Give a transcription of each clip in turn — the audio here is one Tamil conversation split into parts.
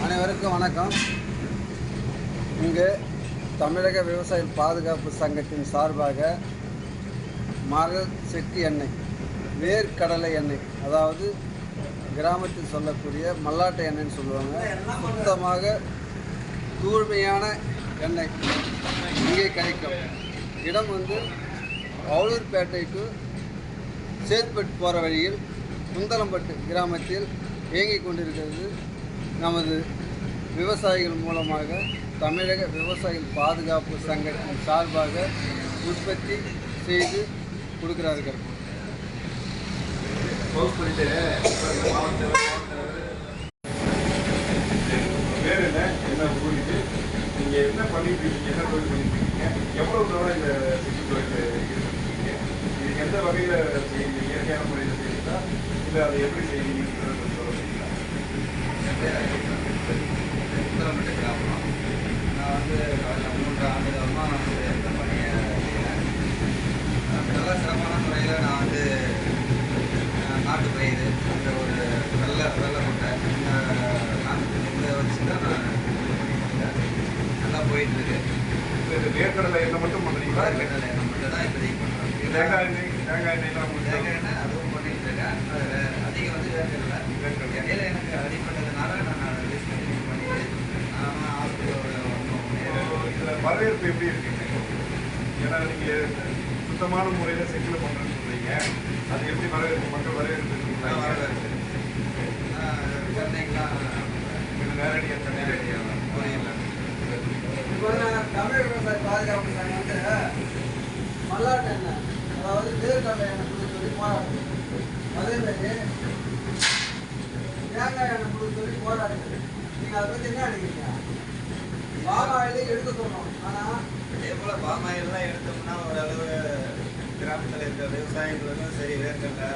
அனைவருக்கும் வணக்கம். இங்கு தமிழக விவசாய பாதுகாப்பு சங்கத்தின் சார்பாக மரல் செக்கு எண்ணெய், வேர்க்கடலை எண்ணெய், அதாவது கிராமத்தில் சொல்லக்கூடிய மல்லாட்டை எண்ணெய்ன்னு சொல்லுவாங்க. சுத்தமாக தூய்மையான எண்ணெய் இங்கே கிடைக்கும். இடம் அவலூர்பேட்டை டு சேத்பட் போகிற வழியில் குந்தலம்பட்டு கிராமத்தில் இயங்கிக் கொண்டிருக்கிறது. நமது விவசாயிகள் மூலமாக தமிழக விவசாயிகள் பாதுகாப்பு சங்கத்தின் சார்பாக உற்பத்தி செய்து கொடுக்கிறார்கள். நீங்கள் என்ன பண்ணிட்டு இருக்கீங்க, என்ன தொழில் பண்ணிட்டு இருக்கீங்க, எவ்வளவு தூரம் இந்த இருக்கீங்க, இது எந்த வகையில் செய்யுங்க, இயற்கையான முறையில் செய்யுங்களா இல்லை அதை எப்படி செய்வீங்க? குந்தலம்பட்டு கிராமம். நான் கடந்த 3 ஆண்டுகாலமாக இந்த பணியை செய்கிறேன். நல்ல சிறப்பான முறையில் நான் நாட்டு பயிர் இந்த ஒரு வெள்ளை முட்டை இந்த வச்சு தான் நான் நல்லா போயிட்டுருக்கு. இந்த வேர்க்கடலை எண்ணெய் மட்டும் பண்ணுறீங்களா? வேர்க்கடலை எண்ணெய் மட்டும் தான் இப்போதைக்கு பண்ணுறோம். தேங்காய் எண்ணெய்லாம் தேங்காய் எண்ணெய் அதுவும் பண்ணிகிட்டு இருக்கேன். அதிகம் வேர்க்கடலை இடையில எனக்கு அடிப்பட்டதுனால நான் டிஸ்கண்டினியூ பண்ணிட்டு இதில் வரவேற்பு எப்படி இருக்குங்க? ஏன்னா நீங்கள் சுத்தமான முறையில் செக்கில் பண்ணுறேன்னு சொல்கிறீங்க, அது எப்படி வரவேற்பு, மக்கள் வரவேற்பு இருக்குங்களா? வரவேற்பு சென்னைக்கெலாம் நேரடியாக சென்னையாக புரியல. இப்போ தமிழக விவசாய பாதுகாப்பு சங்கம் மல்லாட்டை எண்ணெய், அதாவது வேர்க்கடலை எண்ணெய் கொடுக்க சொல்லி போராடுது. அதேமாரி தேங்காய் எண்ணெய் கொடுக்க சொல்லி போராடுது. நீங்கள் அதை பற்றி என்ன நினைக்கிறீங்க? பாம் ஆயிலே எடுக்க சொன்னோம், ஆனால் அதே போல் பாம் ஆயிலெலாம் எடுத்தோம்னா ஓரளவு கிராமத்தில் இருக்கிற விவசாயிகளுக்கும் சரி வேர்க்கடலை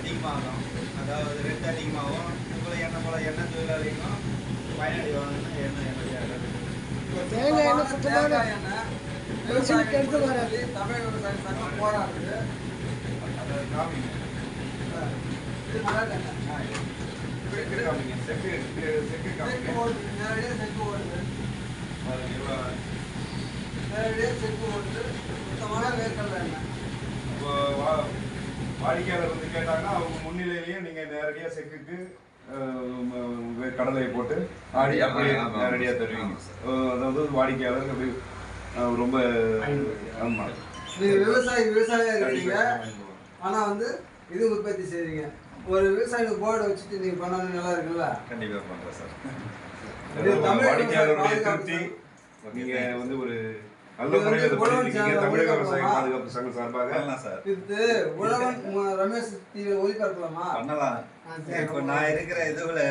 அதிகமாகும், அதாவது ரேட் அதிகமாகும். இதுபோல் எண்ணெய் போல் எண்ணெய் தொழிலாளிகளும் பயனடைவாங்கன்னா எண்ணெய் தேங்காய் எண்ணெய் சுத்தமான விவசாயிக்கு எடுத்து வராது. தமிழ் விவசாய சங்கம் போராடுது. இது மல்லாட்டை எண்ணெய் செக்கு ஓடுது, நேரடியாக செக்கு ஓடுது, நேரடியாக செக்கு ஓடுது. சுத்தமான வேர்க்கடலை எண்ணெய். இப்போ வாடிக்கையாளர் வந்து கேட்டாங்கன்னா அவங்க முன்னிலையிலேயே நீங்கள் நேரடியாக செக்குக்கு கடலையை போட்டு ஆடி அப்படியே நேரடியாக தருவீங்க. அதாவது வாடிக்கையாளர் அப்படி ரொம்ப ஆமாம். நீங்கள் விவசாயியாக இருக்கீங்க, ஆனால் இது உற்பத்தி செய்கிறீங்க. ஒரு விவசாயிக்கு போர்டை வச்சுட்டு நீங்கள் பண்ணணும், நல்லா இருக்குல்ல? கண்டிப்பாக பண்ணுறேன் சார். வாடிக்கையாளருடைய திருப்தி நீங்கள் ஒரு நல்ல முறையில் தமிழக விவசாய பாதுகாப்பு சங்கம் சார்பாக சார் இது உழவன் ரமேஷ் டிவி ஒளிபரப்பலாமா? பண்ணலாம். இப்போ நான் இருக்கிற இதுல